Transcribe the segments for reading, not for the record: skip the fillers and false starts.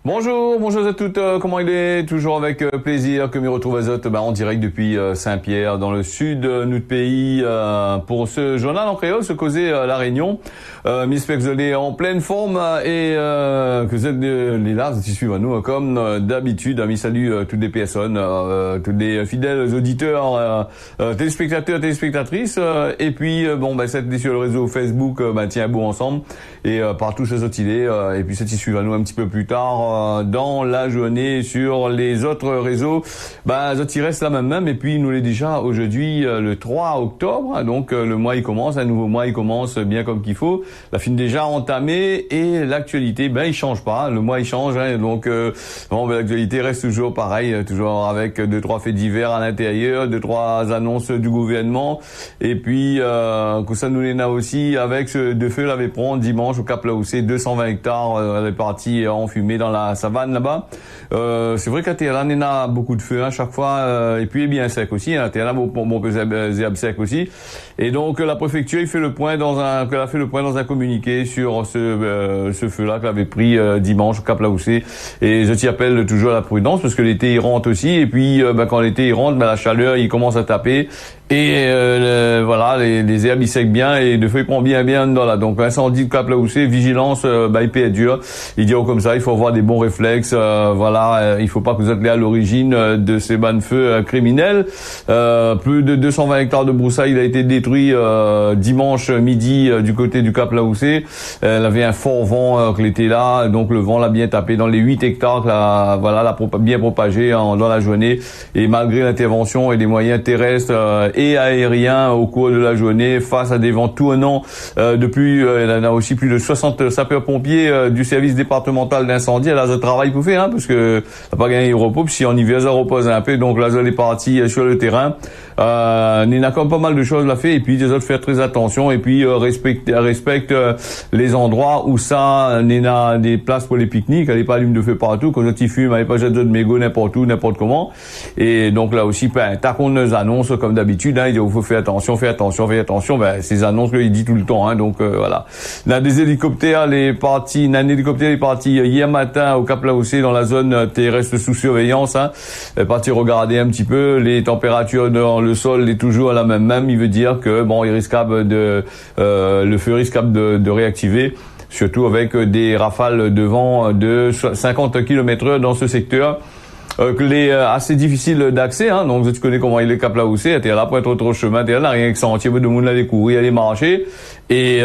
Bonjour à toutes, comment il est? Toujours avec plaisir que me retrouve à Zot en direct depuis Saint-Pierre dans le sud de notre pays pour ce journal en créole, se causer La Réunion. Miss Pexolé en pleine forme et que vous êtes les là, qui suivent à nous comme d'habitude. Amis, salut toutes les personnes, tous les fidèles auditeurs, téléspectateurs, téléspectatrices et puis c'est sur le réseau Facebook, tiens bon ensemble et partout chez Zotilé et puis ceux qui suivent à nous un petit peu plus tard dans la journée sur les autres réseaux, Zoti reste la même et puis nous l'est déjà aujourd'hui le 3 octobre, donc le mois il commence, un nouveau mois il commence bien comme qu'il faut, la fin déjà entamée et l'actualité il change pas, le mois il change donc l'actualité reste toujours pareil, toujours avec 2-3 faits divers à l'intérieur, 2-3 annonces du gouvernement et puis que ça nous les a aussi avec ce deux feux l'avait prendre dimanche au Cap Laoussé, 220 hectares les parties enfumées dans la savane là-bas. C'est vrai qu'à Terre, il y a beaucoup de feu à chaque fois, et puis bien sec aussi. À Terre, bon peu zéab sec aussi. Et donc la préfecture, il fait le point dans un communiqué sur ce feu-là qu'elle avait pris dimanche au Cap Laoussé. Et je t'y appelle toujours à la prudence parce que l'été il rentre aussi. Et puis quand l'été il rentre, la chaleur il commence à taper. Et les herbes ils sèquent bien et le feu il prend bien dans là. Donc l'incendie de Cap Laoussé, vigilance, il peut être dur. Il dit comme ça, il faut avoir des bons réflexes. Il faut pas que vous êtes à l'origine de ces bancs de feu criminels. Plus de 220 hectares de broussailles il a été détruit dimanche midi du côté du Cap Laoussé. Elle avait un fort vent que l'été là, donc le vent l'a bien tapé dans les 8 hectares l'a bien propagé dans la journée. Et malgré l'intervention et des moyens terrestres et aériens au cours de la journée, face à des vents tournants, depuis il y en a aussi plus de 60 sapeurs-pompiers du service départemental d'incendie. Elle a ce travail pour faire, parce que t'as pas gagné le repos, puis si en hiver ça repose un peu, donc là elle est partie sur le terrain. Il y a comme pas mal de choses à faire, et puis des autres faire très attention, et puis respecte les endroits où ça il y a des places pour les pique-niques, elle est pas allume de feu partout, quand ils fument, elle est pas jette de mégots n'importe où, n'importe comment. Et donc là aussi, t'as qu'on nous annonce comme d'habitude, il dit, il faut faire attention, ces annonces qu'il dit tout le temps, donc voilà. Il y a des hélicoptères, un hélicoptère est parti hier matin au Cap Laoussé dans la zone terrestre sous surveillance, est parti regarder un petit peu les températures dans le sol est toujours à la même, il veut dire que il risquable le feu risquable de réactiver, surtout avec des rafales de vent de 50 km/h dans ce secteur. Assez difficile d'accès, donc tu connais comment il est Cap Laoussé, t'es là pour être autre chemin, t'es là rien que sentier, de monde aller courir, aller marcher, et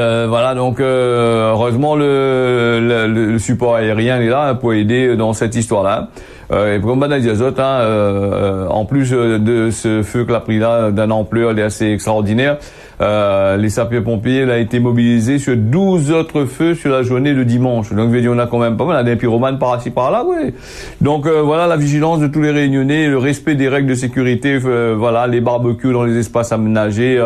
donc heureusement le support aérien est là pour aider dans cette histoire-là. Et comme Banadiazot, en plus de ce feu que l'a pris là d'une ampleur assez extraordinaire, les sapeurs-pompiers a été mobilisés sur 12 autres feux sur la journée de dimanche. Donc on a quand même pas mal, des pyromanes par-ci par-là, ouais. Donc la vigilance de tous les Réunionnais, le respect des règles de sécurité, les barbecues dans les espaces aménagés,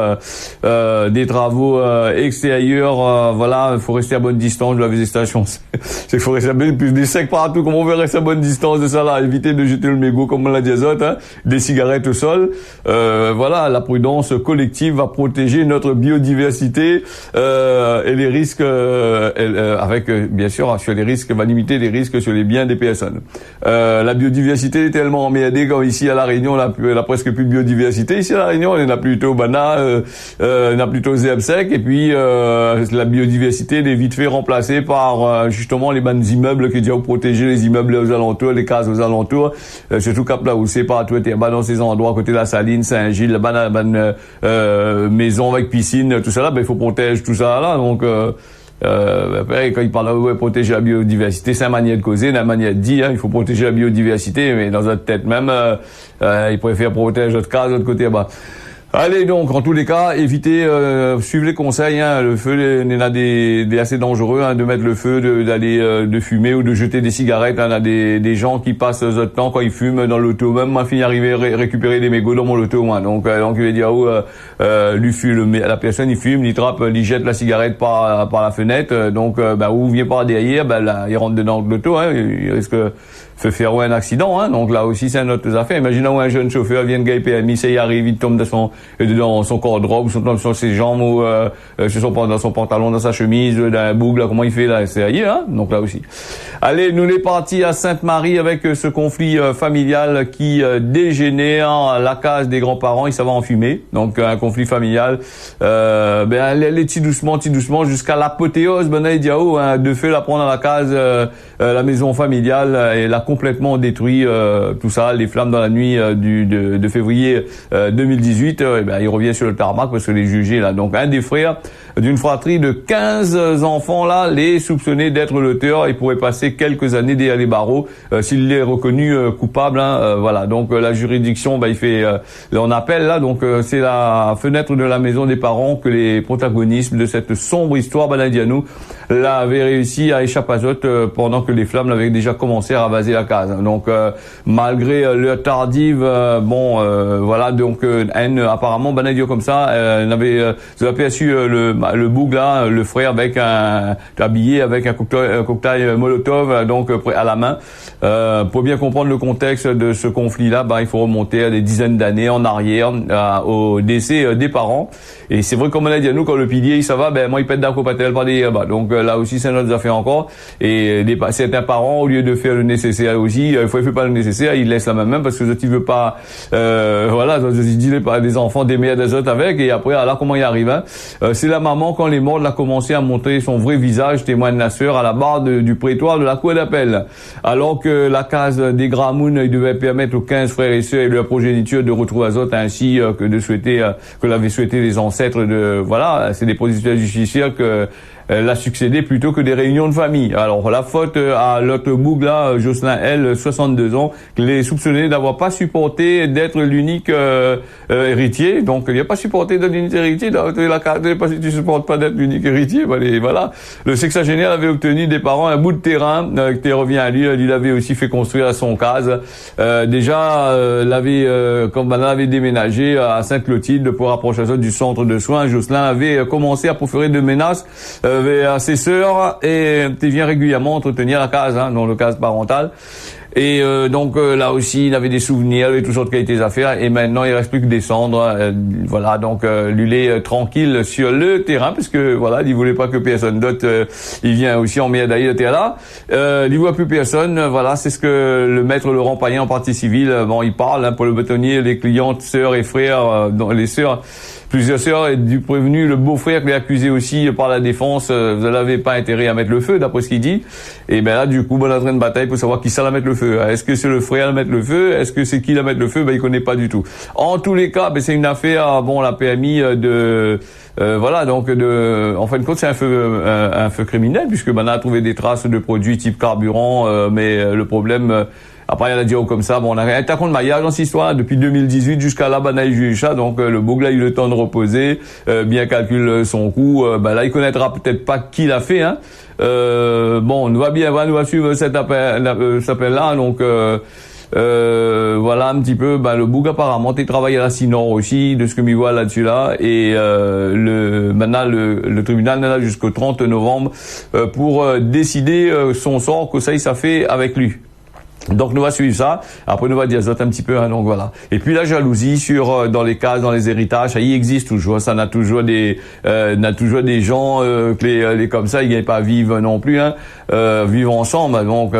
des travaux extérieurs, il faut rester à bonne distance de la végétation. C'est qu'il faut rester à bonne, plus des secs partout, comment on veut rester à bonne distance de ça là, éviter de jeter le mégot comme on l'a dit à Zot, des cigarettes au sol. La prudence collective va protéger notre biodiversité et les risques avec bien sûr sur les risques, va limiter les risques sur les biens des personnes. La biodiversité est tellement emmerdée comme ici à La Réunion, on a presque plus de biodiversité ici à La Réunion, on a plutôt on a plutôt zéab sec, et puis la biodiversité est vite fait remplacée par justement les bandes immeubles qui doivent protéger les immeubles aux alentours, les cases aux alentours, surtout Cap Laoussé partout dans ces endroits à côté de la Saline, Saint-Gilles, maison avec piscine, tout ça là, il faut protéger tout ça là, donc quand il parle de protéger la biodiversité, c'est une manière de causer, une manière de dire, il faut protéger la biodiversité, mais dans notre tête même, il préfère protéger notre case de l'autre côté bas. Allez donc, en tous les cas, évitez, suivez les conseils, le feu, il y en a des assez dangereux, de mettre le feu, d'aller de fumer ou de jeter des cigarettes, il y en a des gens qui passent le temps quand ils fument dans l'auto, même moi fini arriver récupérer des mégots dans mon auto, moi. Donc il va dire la personne il fume, il trappe, il jette la cigarette par la fenêtre, ou vient par derrière, il rentre dedans l'auto, il risque fait faire un accident, hein. Donc là aussi, c'est un autre affaire. Imaginons un jeune chauffeur vient de gagner PMI, ça y arrive, il tombe dans son corps de robe, il tombe sur ses jambes ou dans son pantalon, dans sa chemise, dans un boucle, là, comment il fait là, c'est ailleurs, hein. Donc là aussi. Allez, nous les partis à Sainte-Marie avec ce conflit familial qui dégénère, la case des grands-parents, il s'en va en fumée. Donc un conflit familial, les petits doucement jusqu'à l'apothéose, Diao, hein, de fait la prendre à la case, la maison familiale, et l'a complètement détruit, tout ça, les flammes dans la nuit de février 2018. Il revient sur le tarmac parce que les jugés là, donc un des frères d'une fratrie de 15 enfants là, les soupçonnés d'être l'auteur, il pourrait passer quelques années derrière les barreaux s'il est reconnu coupable, hein, voilà. Donc la juridiction, il fait on appelle là, donc c'est la fenêtre de la maison des parents que les protagonistes de cette sombre histoire Banadianou l'avaient réussi à échapper pendant que les flammes avaient déjà commencé à ravager la case. Donc malgré leur tardive, voilà, donc apparemment Banadio comme ça n'avait aperçu le boug là, le frère avec habillé avec un cocktail Molotov, donc prêt à la main. Pour bien comprendre le contexte de ce conflit là, il faut remonter à des dizaines d'années en arrière, au décès des parents. Et c'est vrai comme on a dit à nous, quand le pilier ça va, moi il pète d'un copatel par des donc là aussi c'est notre affaire encore. Et certains parents, au lieu de faire le nécessaire aussi, il fait pas le nécessaire, ils laissent la même parce que tu veux pas, voilà, ils disent pas des enfants des meilleurs des autres avec, et après là comment il arrive, hein. C'est la maman quand les morts a commencé à montrer son vrai visage, témoigne la sœur à la barre du prétoire de la cour d'appel. Alors que la case des Gramoun, il devait permettre aux 15 frères et sœurs et leur progéniture de retrouver Azote ainsi que de souhaiter, que l'avaient souhaité les ancêtres voilà, c'est des procédures judiciaires que l'a succédé plutôt que des réunions de famille. Alors la faute à l'autre boug là, Jocelyn L, 62 ans, qu'il est soupçonné d'avoir pas supporté d'être l'unique héritier. Donc il n'a pas supporté d'être l'unique héritier. Si tu supportes pas d'être l'unique héritier, voilà. Le sexagénaire avait obtenu des parents un bout de terrain qui revient à lui. Il avait aussi fait construire à son case. Déjà, quand Bana avait déménagé à Sainte-Clotilde pour rapprocher ça du centre de soins, Jocelyn avait commencé à proférer de menaces à ses sœurs et il vient régulièrement entretenir la case, hein, dans le case parental. Et donc là aussi, il avait des souvenirs et toutes sortes de qualités à faire. Et maintenant, il reste plus que descendre. Voilà, donc lui est tranquille sur le terrain, parce que voilà, il voulait pas que personne d'autre. Il vient aussi en d'ailleurs le terrain là. Il voit plus personne. Voilà, c'est ce que le maître Laurent Payen en partie civile. Il parle, hein, pour le bâtonnier, les clientes, sœurs et frères, les sœurs. Plusieurs sœurs et du prévenu, le beau-frère qui est accusé aussi par la défense, vous n'avez pas intérêt à mettre le feu, d'après ce qu'il dit. Et là, du coup, on est en train de bataille pour savoir qui ça va mettre le feu. Est-ce que c'est le frère à mettre le feu? Est-ce que c'est qui va mettre le feu? Il connaît pas du tout. En tous les cas, c'est une affaire, la PMI voilà, donc en fin de compte, c'est un feu criminel, puisque on a trouvé des traces de produits type carburant, mais le problème, après, il a dit comme ça, on a un tacon de maillage dans cette histoire, depuis 2018 jusqu'à là, il juge ça, donc le boug là, il a eu le temps de reposer, bien calcule son coût, là, il connaîtra peut-être pas qui l'a fait, hein. Nous va suivre cet appel-là, donc, voilà un petit peu, le boug apparemment, il travaille à la Sinor aussi, de ce que m'y voit là-dessus là, et maintenant le tribunal est là jusqu'au 30 novembre pour décider son sort, que ça fait avec lui. Donc nous va suivre ça. Après nous va dire un petit peu, hein, donc voilà. Et puis la jalousie dans les cases, dans les héritages, ça y existe toujours. Ça n'a toujours des gens que les comme ça, ils gagnent pas vivre non plus, hein. Vivre ensemble. Donc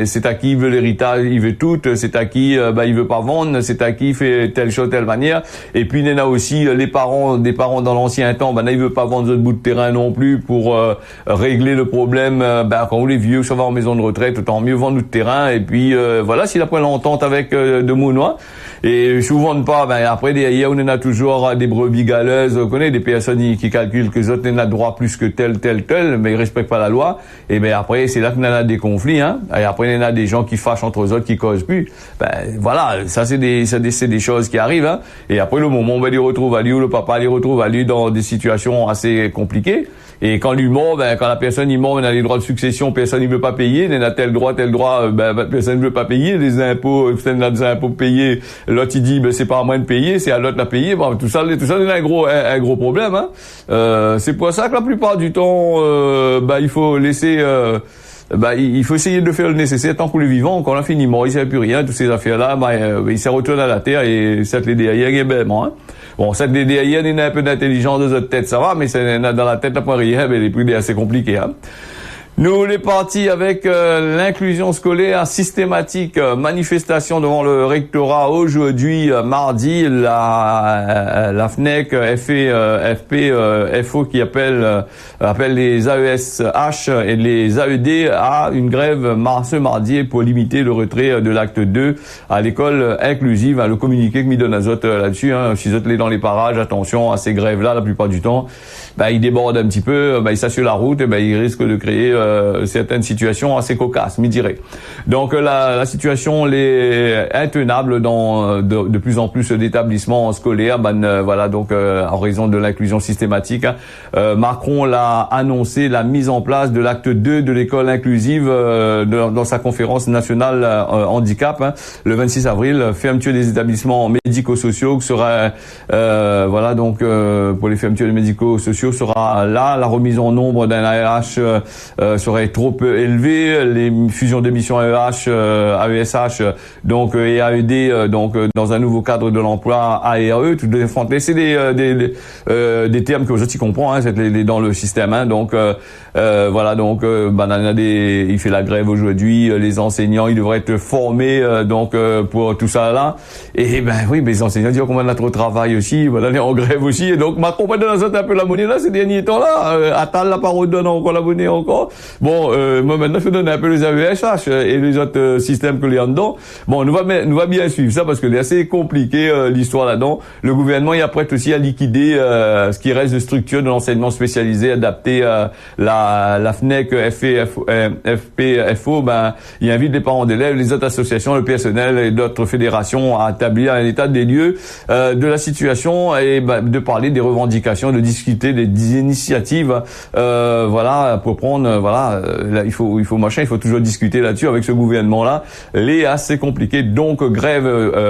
c'est à qui il veut l'héritage, il veut tout. C'est à qui il veut pas vendre. C'est à qui il fait telle chose, telle manière. Et puis il y en a aussi des parents dans l'ancien temps. Là, il veut pas vendre ce bout de terrain non plus pour régler le problème. Quand les vieux s'en vont en maison de retraite, autant mieux vendre le terrain. Et puis voilà, s'il a pris l'entente avec de Mounois, et souvent pas, après on en a toujours des brebis galeuses, on connaît des personnes qui calculent que les autres n'en a droit plus que tel, mais ils respectent pas la loi. Et après c'est là qu'on en a des conflits, hein. Et après il y en a des gens qui fâchent entre eux autres, qui causent plus. Voilà, ça c'est des choses qui arrivent, hein. Et après le moment où on les retrouve à lui, ou le papa les retrouve à lui dans des situations assez compliquées. Et quand lui mort, quand la personne il mort, on a les droits de succession, personne ne veut pas payer, il y en a tel droit, personne ne veut pas payer, les impôts, personne n'a des impôts payés, l'autre il dit, c'est pas à moi de payer, c'est à l'autre de payer, tout ça, c'est un gros problème, hein. C'est pour ça que la plupart du temps, il faut laisser, il faut essayer de faire le nécessaire tant qu'on est vivant, quand on a fini mort, il ne sait plus rien, toutes ces affaires-là, il se retourne à la terre et ça te les derrière, il est bellement, hein. Bon, ça te les derrière, il y a un peu d'intelligence de notre tête, ça va, mais c'est dans la tête, après rien, mais les plus assez compliqué, hein. Nous, les partis avec l'inclusion scolaire systématique, manifestation devant le rectorat aujourd'hui, mardi, la FNEC, FP, FO qui appelle les AESH et les AED à une grève ce mardi pour limiter le retrait de l'acte 2 à l'école inclusive. Le communiqué que m'y donne Azote là-dessus, hein, si vous êtes dans les parages, attention à ces grèves-là, la plupart du temps, ils débordent un petit peu, ils s'assurent la route, et ils risquent de créer certaines situations assez cocasses, m'y dirais. Donc la situation est intenable dans de plus en plus d'établissements scolaires. Voilà, donc en raison de l'inclusion systématique, Macron l'a annoncé la mise en place de l'acte 2 de l'école inclusive dans sa conférence nationale handicap, le 26 avril. Fermeture des établissements médico-sociaux sera voilà, donc pour les fermetures des médico-sociaux sera là. La remise en nombre d'un AEH serait trop élevé, les fusions de missions AEH, AESH, donc et AED, donc dans un nouveau cadre de l'emploi ARE, tout c'est des termes que je t'y comprends, hein, c'est dans le système, hein, donc voilà, donc il fait la grève aujourd'hui, les enseignants ils devraient être formés donc pour tout ça là, et oui, mais les enseignants disent qu'on a trop de travail aussi, voilà, on est en grève aussi, et donc Macron va donner un peu la monnaie là ces derniers temps là, Attal la parole donne encore la monnaie encore. Bon, moi maintenant je vais donner un peu les AESH et les autres systèmes que les en dedans. Bon, nous va bien suivre ça parce que c'est assez compliqué l'histoire là-dedans. Le gouvernement il apprête aussi à liquider ce qui reste de structure de l'enseignement spécialisé adapté la FNEC, FP, FO. Il invite les parents d'élèves, les autres associations, le personnel et d'autres fédérations à établir un état des lieux de la situation et de parler des revendications, de discuter des initiatives, voilà, pour prendre, voilà, là, il faut toujours discuter là-dessus avec ce gouvernement-là. Les assez compliqué. Donc grève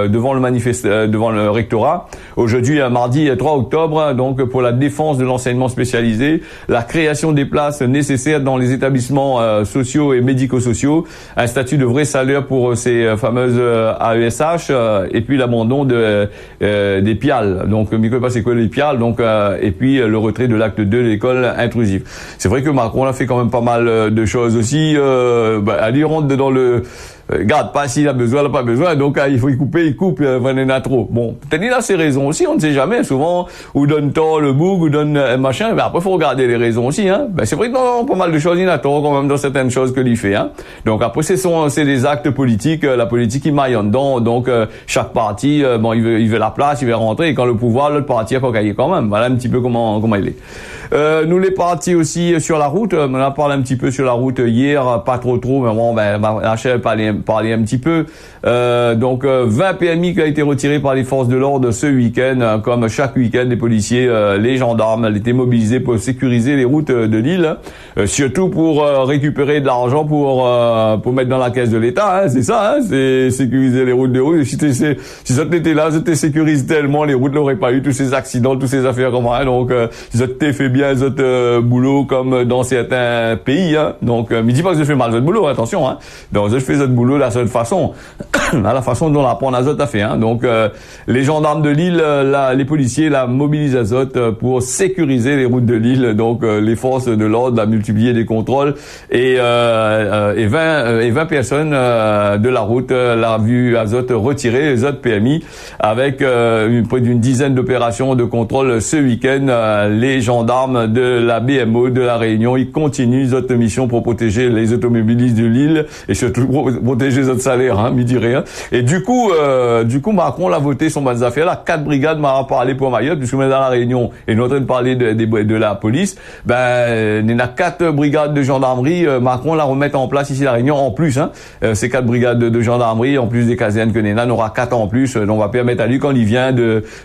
devant le rectorat. Aujourd'hui, mardi 3 octobre, donc pour la défense de l'enseignement spécialisé, la création des places nécessaires dans les établissements sociaux et médico-sociaux, un statut de vrai salaire pour ces fameuses AESH, et puis l'abandon des PIAL. Donc, c'est quoi les PIAL? Donc, et puis le retrait de l'acte 2 de l'école intrusive. C'est vrai que Macron a fait quand même pas mal de choses aussi. Elle rentre dans le garde pas s'il a besoin, il n'a pas besoin, donc il faut y couper, il coupe, il en a trop. Bon, peut-être il a ses raisons aussi, on ne sait jamais, souvent, ou donne tort le boug, ou donne machin, mais après il faut regarder les raisons aussi, hein. C'est vrai que dans pas mal de choses, il a tort quand même dans certaines choses que l'il fait, hein. Donc après c'est des actes politiques, la politique il maille en dedans, donc chaque parti, il veut la place, il veut rentrer, et quand le pouvoir, l'autre parti a cocaillé quand même. Voilà un petit peu comment il est. Nous les partis aussi sur la route, on a parlé un petit peu sur la route hier, pas trop, mais bon, la chef parler un petit peu. Donc 20 PMI qui a été retiré par les forces de l'ordre ce week-end, comme chaque week-end, les policiers, les gendarmes étaient mobilisés pour sécuriser les routes de l'île, surtout pour récupérer de l'argent pour mettre dans la caisse de l'État, hein, c'est ça, hein, c'est sécuriser les routes de rue. Si ça était là, ça te sécurise tellement, les routes n'auraient pas eu tous ces accidents, toutes ces affaires comme ça, donc si ça te fait bien votre boulot comme dans certains pays, hein, donc mais dis pas que je fais mal votre boulot, attention, hein, donc je fais votre boulot de la seule façon, à la façon dont la Pont Azote a fait, hein. Donc les gendarmes de l'île, les policiers la mobilisent Azote pour sécuriser les routes de l'île, donc les forces de l'ordre a multiplié des contrôles et 20 personnes de la route l'a vu Azote retirer les autres PMI avec près d'une dizaine d'opérations de contrôle ce week-end. Les gendarmes de la BMO de la Réunion, ils continuent cette mission pour protéger les automobilistes de l'île et surtout protéger les autres salaires, hein, m'y dirait, hein. Et du coup Macron l'a voté son bonnes affaires là, 4 brigades m'a parlé pour Mayotte, puisque on est dans la Réunion et nous sommes en train de parler de la police, il y a 4 brigades de gendarmerie, Macron la remet en place ici à la Réunion en plus, hein, ces 4 brigades de gendarmerie en plus des casernes que Néna, on aura 4 en plus, donc on va permettre à lui quand il vient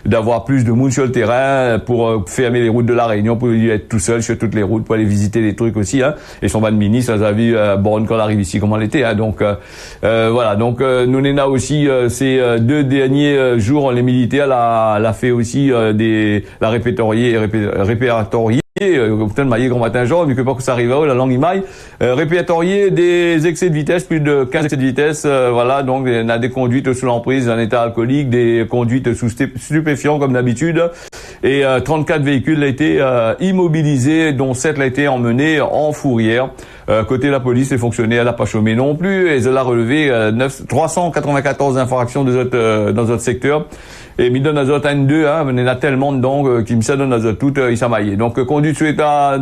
d'avoir plus de monde sur le terrain pour fermer les routes de la Réunion, pour lui être tout seul sur toutes les routes, pour aller visiter les trucs aussi, hein. Et son ban de ministre, ça a vu Borne quand il arrive ici comment elle était, hein. Donc voilà, donc nous Néna aussi ces 2 derniers jours les militaires l'a fait aussi la répertorier peut-être maillé grand matin genre, mais que pas que ça arrive à la langue imaille, répertorié des excès de vitesse, plus de 15 excès de vitesse, voilà, donc on a des conduites sous l'emprise d'un état alcoolique, des conduites sous stupéfiants comme d'habitude, et 34 véhicules ont été immobilisés, dont 7 ont été emmenés en fourrière. Côté la police, les fonctionnaires n'a pas chômé non plus, et ils ont relevé 394 infractions dans notre secteur. Et mi donne azot 2, hein, il y en a tellement dedans qui me donne azot tout, ils s'amaillent. Donc conduite sous état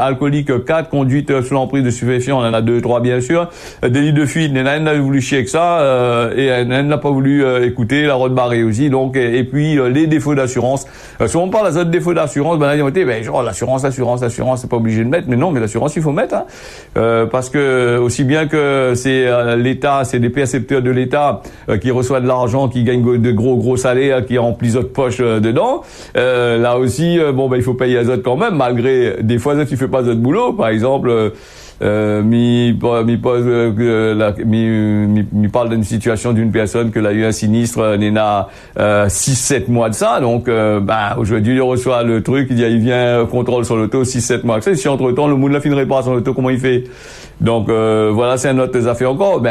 alcoolique 4, conduite sous l'emprise de stupéfiants, on en a 2, 3 bien sûr. Délit de fuite, il y en a un qui a voulu chier avec ça, et un n'a pas voulu écouter, la route barrée aussi. Donc et puis les défauts d'assurance. Si on parle de défauts d'assurance, ben là ils ont été, genre l'assurance, c'est pas obligé de mettre, mais non, mais l'assurance il faut mettre, hein, parce que aussi bien que c'est l'État, c'est des percepteurs de l'État qui reçoivent de l'argent, qui gagnent de gros salaires, qui remplissent votre poche dedans. Là aussi, il faut payer Azot quand même, malgré des fois Azot il fait pas votre boulot. Par exemple, mi parle d'une situation d'une personne que a eu un sinistre, il y a 6-7 mois de ça. Donc, aujourd'hui il reçoit le truc, il vient contrôle sur l'auto 6-7 mois. Si entre temps le monde ne finirait pas sur l'auto, comment il fait? Donc voilà, c'est un autre affaire encore.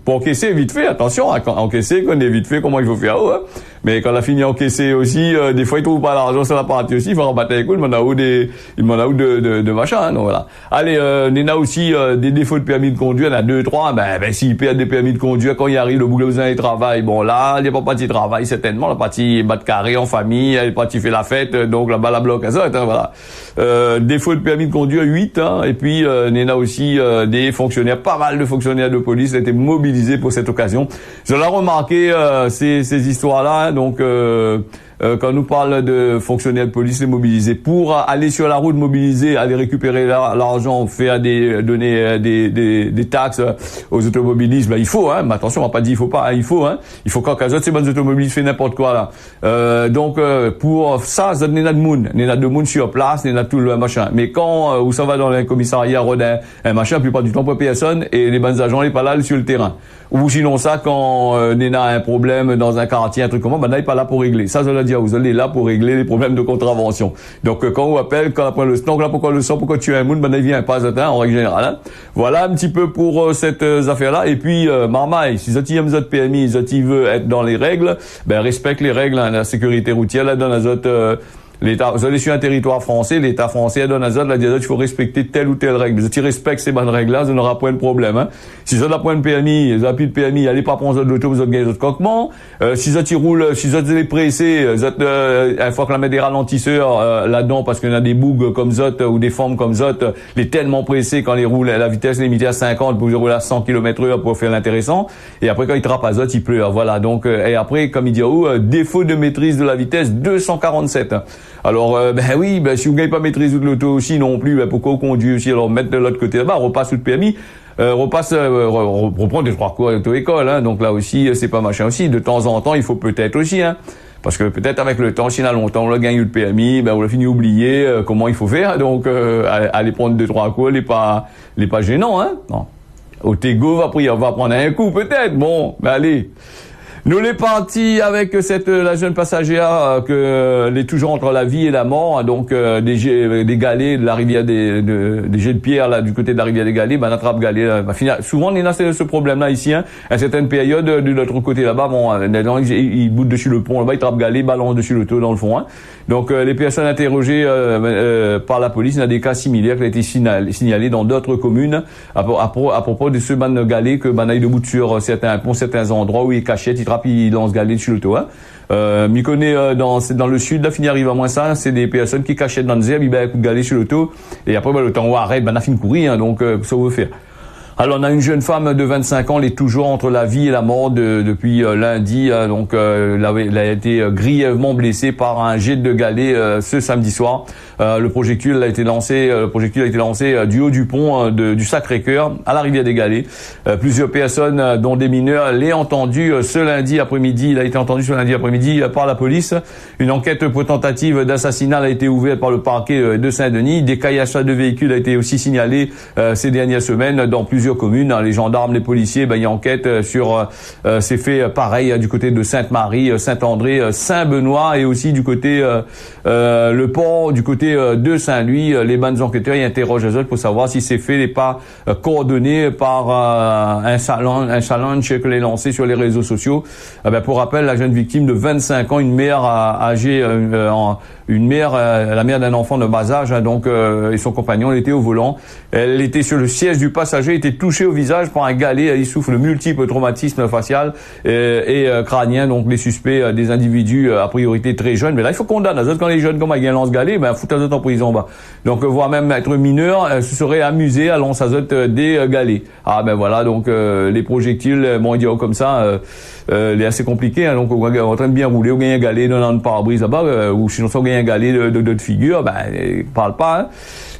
Pour encaisser vite fait, attention, encaisser quand on est vite fait, comment il faut faire, hein. Mais quand on a fini encaisser aussi, des fois il trouve pas l'argent sur la partie aussi, il faut rabattre les coups, il m'en a où de machin, hein. Donc voilà. Allez, il y en a aussi des défauts de permis de conduire, il y en a 2, 3, s'il perd des permis de conduire, quand il arrive le boulot besoin de travail, bon là, il n'y a pas parti de travail, certainement, la partie bat de carré en famille, la partie fait la fête, donc là-bas la bloque à ça, hein, voilà. Défaut de permis de conduire 8, hein, et puis il y en a aussi des fonctionnaires, pas mal de fonctionnaires de police ont été mobilisés pour cette occasion. Je l'ai remarqué ces histoires-là, hein, donc quand on nous parle de fonctionnaires de police les mobilisés pour aller sur la route, mobiliser, aller récupérer l'argent, faire donner des taxes aux automobilistes, il faut, hein, mais attention, on va pas dire il faut pas, hein, il faut qu'en cas ces bonnes automobilistes fait n'importe quoi là. Donc pour ça, il y en a de monde sur place, il y en a tout le machin. Mais quand où ça va dans un commissariat rodin, un machin, la plupart du temps pour personne et les bons agents n'est pas là sur le terrain. Ou sinon ça, quand il y a un problème dans un quartier, un truc comme ça, n'est pas là pour régler. Ça, je l'ai dit, vous allez là pour régler les problèmes de contravention. Donc quand on appelle, quand après le donc là pourquoi le sang, pourquoi tu as un monde, il vient pas en règle générale. Hein. Voilà un petit peu pour cette affaire-là. Et puis Marmaille, si Zoti aime Zot PMI, Zoti veut être dans les règles, respecte les règles, hein, la sécurité routière, là dans la Zot. L'État, vous allez sur un territoire français, l'État français donne à Zot, la dit il faut respecter telle ou telle règle. Si tu respectes ces bonnes règles-là, vous n'aurez pas de problème, hein. Si vous n'avez pas de permis, vous n'avez plus de permis, allez pas prendre l'auto, vous gagnez votre coquement. Si vous roule, si vous êtes pressé, une fois que la met des ralentisseurs, là-dedans, parce qu'il y en a des bougs comme Zot, ou des formes comme Zot, les tellement pressés quand les roule, la vitesse limitée à 50, pour rouler à 100 km/h pour faire l'intéressant. Et après, quand il trappe à Zot, il pleure. Voilà. Donc, et après, comme il dit, défaut de maîtrise de la vitesse, 247. Alors, si vous gagnez pas maîtrise de l'auto aussi non plus, pourquoi vous conduisez aussi? Alors, mettre de l'autre côté là-bas, repasse sous le permis, reprend des 3 cours d'auto-école, hein. Donc là aussi, c'est pas machin aussi. De temps en temps, il faut peut-être aussi, hein. Parce que peut-être avec le temps, si on a longtemps, on a gagné le permis, on a fini oublier comment il faut faire. Donc, aller prendre 2-3 cours, les pas gênant, hein. Non. Au Tego, on va prendre un coup, peut-être. Bon, allez. Nous les partis avec la jeune passagère que les toujours entre la vie et la mort, donc des galets de la rivière des jets de pierre là du côté de la rivière des Galets, attrape galets. Souvent on a ce problème-là ici, hein. À certaines périodes de l'autre côté là-bas, ils boutent dessus le pont là-bas, ils trappent galets, balancent dessus l'auto dans le fond, hein. Donc les personnes interrogées par la police, il y a des cas similaires qui ont été signalés dans d'autres communes à propos de ce ban de galets que aille debout sur certains endroits où ils cachaient, ils lancent galet sur l'auto, hein. M'y connaît dans le sud, là, fini arrive à moins ça, c'est des personnes qui cachent dans les herbes, ils un coup de galet sur l'auto, et après, le temps où arrête, on a fini de courir, hein, donc, ça veut faire. Alors on a une jeune femme de 25 ans, elle est toujours entre la vie et la mort depuis lundi, donc elle a été grièvement blessée par un jet de galets ce samedi soir. Le projectile a été lancé du haut du pont du Sacré-Cœur à la rivière des Galets. Plusieurs personnes, dont des mineurs, l'ont entendu ce lundi après-midi. Il a été entendu ce lundi après-midi par la police. Une enquête pour tentative d'assassinat a été ouverte par le parquet de Saint-Denis. Des caillages de véhicules a été aussi signalé ces dernières semaines dans plusieurs plusieurs communes. Les gendarmes, les policiers, ils enquêtent sur ces faits pareils du côté de Sainte-Marie, Saint-André, Saint-Benoît et aussi du côté le port, du côté de Saint-Louis. Les bandes enquêteurs y interrogent les autres pour savoir si ces faits n'est pas coordonné par un challenge que les lancé sur les réseaux sociaux. Pour rappel, la jeune victime de 25 ans, une mère âgée, la mère d'un enfant de bas âge, et son compagnon, elle était au volant. Elle était sur le siège du passager, était touchée au visage par un galet. Elle y souffre de multiples traumatismes facial et crânien. Donc les suspects, des individus a priorité très jeunes. Mais là, il faut condamner. Quand les jeunes, comme ils lancent galet, foutent les autres en prison. Donc voire même être mineur, se serait amusé à lancer des galets. Voilà. Donc les projectiles mondiaux comme ça, est assez compliqué. Donc on est en train de bien rouler, on gagne un galet dans un pare-brise là-bas, ou sinon on gagne un galet de figure, parle pas.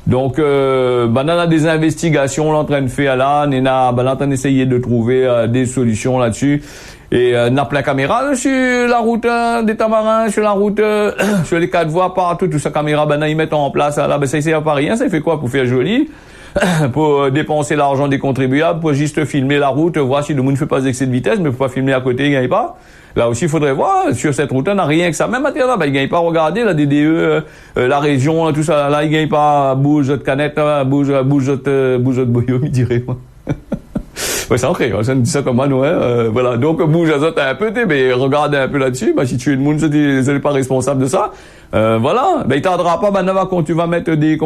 Donc, on a des investigations en train de faire là, on est en train d'essayer de trouver des solutions là-dessus. Et on a plein de caméras sur la route des Tamarins, sur la route, sur les 4 voies partout, tout ça caméra, ils mettent en place là, ça sert pas rien, ça fait quoi pour faire joli? Pour dépenser l'argent des contribuables, pour juste filmer la route, voir si le monde ne fait pas d'excès de vitesse, mais pour pas filmer à côté, il gagne pas. Là aussi, il faudrait voir, sur cette route, on n'a rien que ça. Même à terre là, il gagne pas, regardez, la DDE, la région, tout ça, là, il gagne pas, bouge de canette, bouge de boyau, il dirait, moi. Ouais, c'est ancré, ça nous dit ça comme moi, voilà. Donc, bouge à zot un peu, mais regardez un peu là-dessus, si tu es le monde, vous n'êtes pas responsable de ça. Voilà. Il t'aidera pas, quand tu vas mettre des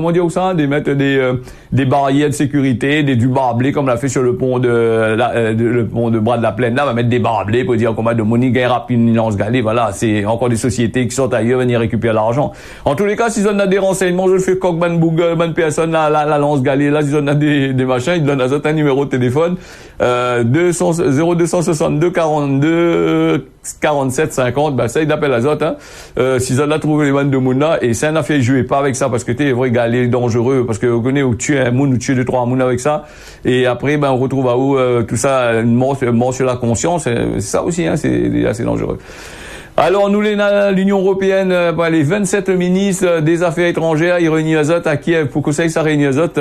barrières de sécurité, du barbelé, comme l'a fait sur le pont le pont de Bras de la Plaine, là, va mettre des barbelés pour dire comment de money gagne rapide, une lance galée, voilà. C'est encore des sociétés qui sortent ailleurs, venir récupérer l'argent. En tous les cas, s'ils ont des renseignements, je le fais coq, personne, la lance galée, là, s'ils ont des machins, ils donnent à un numéro de téléphone, 0262 42 47 50, ça, il appelle à Zot, s'ils ont trouvé les bandes de Mouna, et c'est un affaire, jouez pas avec ça, parce que t'es vrai galé, dangereux, parce que vous connaissez, ou tuer un moun, ou tuer 2-3 moun avec ça, et après, on retrouve à où, tout ça, une mort sur la conscience, c'est ça aussi, c'est assez dangereux. Alors, nous, l'Union Européenne, les 27 ministres des Affaires étrangères, ils réunissent à Zot, à Kiev, pour que ça réunisse à Zot.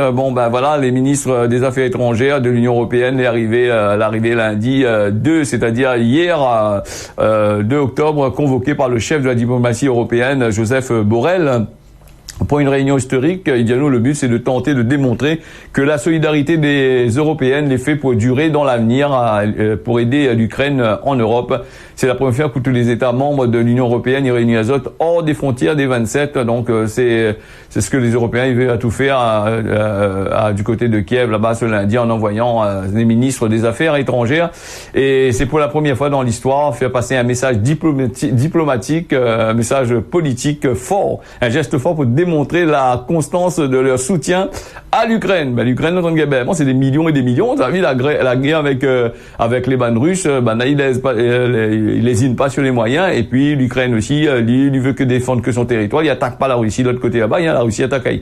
Voilà, les ministres des Affaires étrangères de l'Union Européenne, l'arrivée lundi 2, c'est-à-dire hier, 2 octobre, convoqués par le chef de la diplomatie européenne, Joseph Borrell. Pour une réunion historique, le but c'est de tenter de démontrer que la solidarité des Européennes les fait pour durer dans l'avenir, pour aider l'Ukraine en Europe. C'est la première fois que tous les États membres de l'Union Européenne y réunissent à Zot hors des frontières des 27. Donc c'est ce que les Européens ils veulent tout faire du côté de Kiev là-bas ce lundi en envoyant les ministres des Affaires étrangères. Et c'est pour la première fois dans l'histoire faire passer un message diplomatique, un message politique fort, un geste fort pour démontrer la constance de leur soutien à l'Ukraine. L'Ukraine, notre guerre, c'est des millions et des millions. Vous avez vu la guerre avec les bandes russes, il lésine pas sur les moyens. Et puis l'Ukraine aussi, il veut que défendre que son territoire. Il attaque pas la Russie de l'autre côté là-bas. La Russie attaque.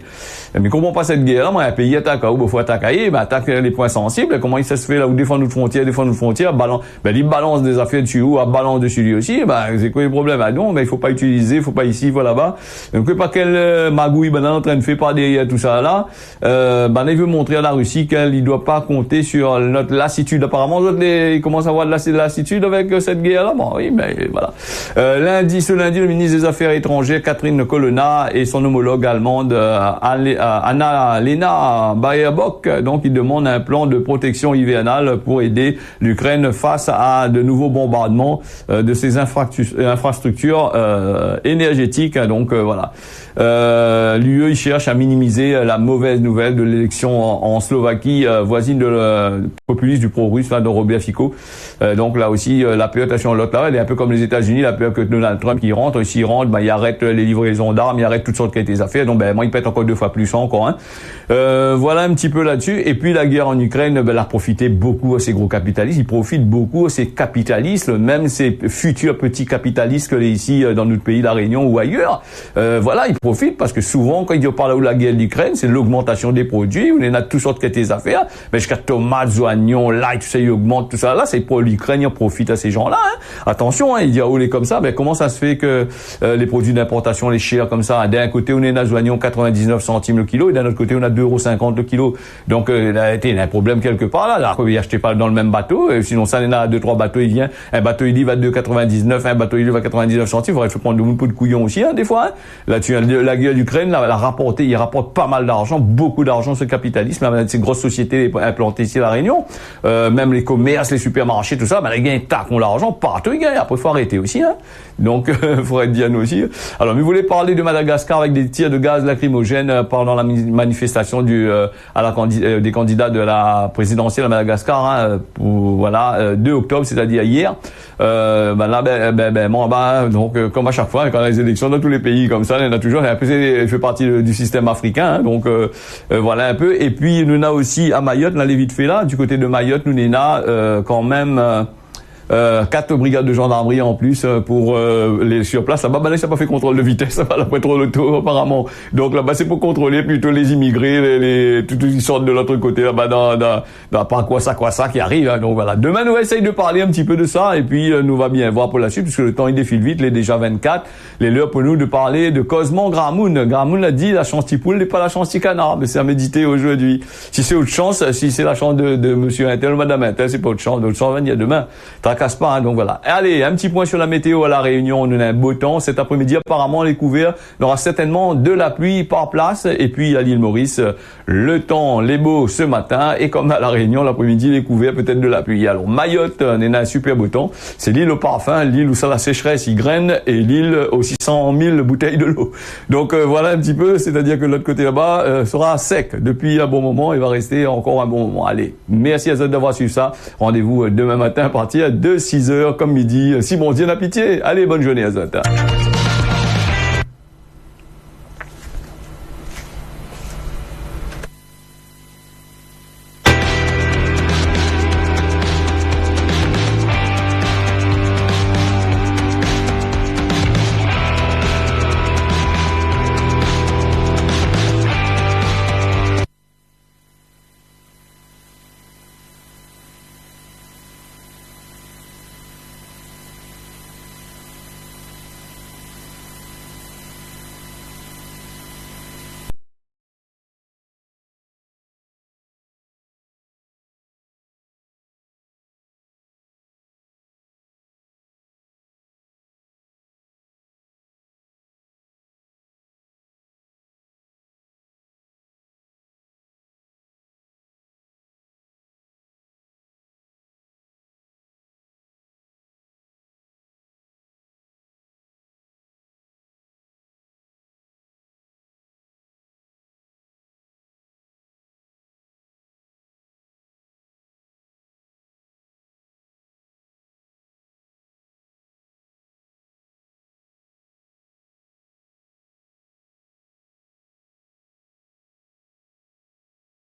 Mais comment pas cette guerre-là? Un pays attaque, il faut attaquer, attaque les points sensibles. Comment ça se fait là où défendre notre frontière, il balance des affaires dessus ou balance dessus lui aussi. C'est quoi le problème? Non, il faut pas utiliser, faut pas ici, faut là-bas. Donc pas quelle magouille en train de faire pas derrière tout ça là. Il veut montrer à la Russie qu'il doit pas compter sur notre lassitude. Apparemment, ils commencent à avoir de la lassitude avec cette guerre-là. Oui, voilà. Ce lundi, le ministre des Affaires étrangères, Catherine Colonna, et son homologue allemande, Anna-Lena Baerbock, donc ils demandent un plan de protection hivernale pour aider l'Ukraine face à de nouveaux bombardements de ces infrastructures énergétiques. Donc voilà. L'UE il cherche à minimiser la mauvaise nouvelle de l'élection en Slovaquie, voisine de populiste du pro-russe, de Robert Fico. Donc là aussi, la peur, attention, l'autre là, elle est un peu comme les États-Unis, la peur que Donald Trump qui rentre, s'il rentre, il arrête les livraisons d'armes, il arrête toutes sortes de affaires. Donc il pète encore 2 fois plus encore. Voilà un petit peu là-dessus. Et puis la guerre en Ukraine, elle a profité beaucoup à ces gros capitalistes. Ils profitent beaucoup à ces capitalistes, même ces futurs petits capitalistes que les ici dans notre pays, la Réunion ou ailleurs. Voilà, ils profitent parce que souvent quand ils parlent de la guerre d'Ukraine, c'est l'augmentation des produits, on a toutes sortes de affaires, mais jusqu'à tomates, oignons, l'ail, tout ça, ils augmentent, tout ça. Là, c'est pour l'Ukraine, ils profitent à ces gens-là, hein. Attention, hein, il dit, oh, les comme ça, mais comment ça se fait que les produits d'importation, les chers comme ça, d'un côté, on a des oignons 99 centimes le kilo, et d'un autre côté, on a 2,50 € le kilo. Donc, il y a un problème quelque part, là. Alors, il achetez pas dans le même bateau, sinon ça, il y en a 2-3 bateaux, il vient, un bateau, il dit, va 2,99, un bateau, il dit, va 99 centimes, il faudrait prendre de peu de couillons aussi, hein, des fois, hein. Là-dessus, la guerre d'Ukraine, là, il rapporte pas mal d'argent, beaucoup d'argent, ce capitalisme, avec ces grosses sociétés implantées ici à La Réunion, même les commerces, les supermarchés, tout ça, les gars, ils tapent l'argent partout, les gars, après, faut arrêter aussi, hein. Donc, faut être bien aussi. Alors, mais vous voulez parler de Madagascar avec des tirs de gaz lacrymogène pendant la manifestation des candidats de la présidentielle à Madagascar, hein, pour, 2 octobre, c'est-à-dire hier. Donc, comme à chaque fois, quand les élections dans tous les pays comme ça, il y en a toujours, je fais partie du système africain, hein, donc, voilà un peu. Et puis, nous a aussi à Mayotte, là, les vite fait là, du côté de Mayotte, nous a quand même 4 brigades de gendarmerie en plus pour les sur place. Là-bas, là, ça n'a pas fait contrôle de vitesse, là-bas, après trop l'auto apparemment. Donc là-bas, c'est pour contrôler plutôt les immigrés, tous ils sortent de l'autre côté là-bas dans pas quoi ça qui arrive. Hein. Donc voilà. Demain, nous essayons de parler un petit peu de ça et puis nous va bien voir pour la suite puisque le temps il défile vite. Il est déjà 24. Les l'heure pour nous de parler de Cosmo Gramoun. Gramoun l'a dit, la chance tipoule n'est pas la chance canard, mais c'est à méditer aujourd'hui. Si c'est autre chance, si c'est la chance de Monsieur Intel ou Madame Intel, c'est pas autre chance. D'autre chance va venir demain. Casse pas, hein, donc voilà. Allez, un petit point sur la météo à La Réunion, on a un beau temps. Cet après-midi, apparemment, les couverts, on aura certainement de la pluie par place. Et puis, à l'île Maurice, le temps, les beaux ce matin. Et comme à La Réunion, l'après-midi, les couverts, peut-être de la pluie. Alors, Mayotte, on a un super beau temps. C'est l'île au parfum, l'île où ça la sécheresse, il graine, et l'île aux 600 000 bouteilles de l'eau. Donc, voilà un petit peu, c'est-à-dire que l'autre côté là-bas sera sec depuis un bon moment. Il va rester encore un bon moment. Allez, merci à vous d'avoir suivi ça. Rendez-vous demain matin à partir de 6h comme midi. Si bon Dieu n'a pitié. Allez, bonne journée à Zota.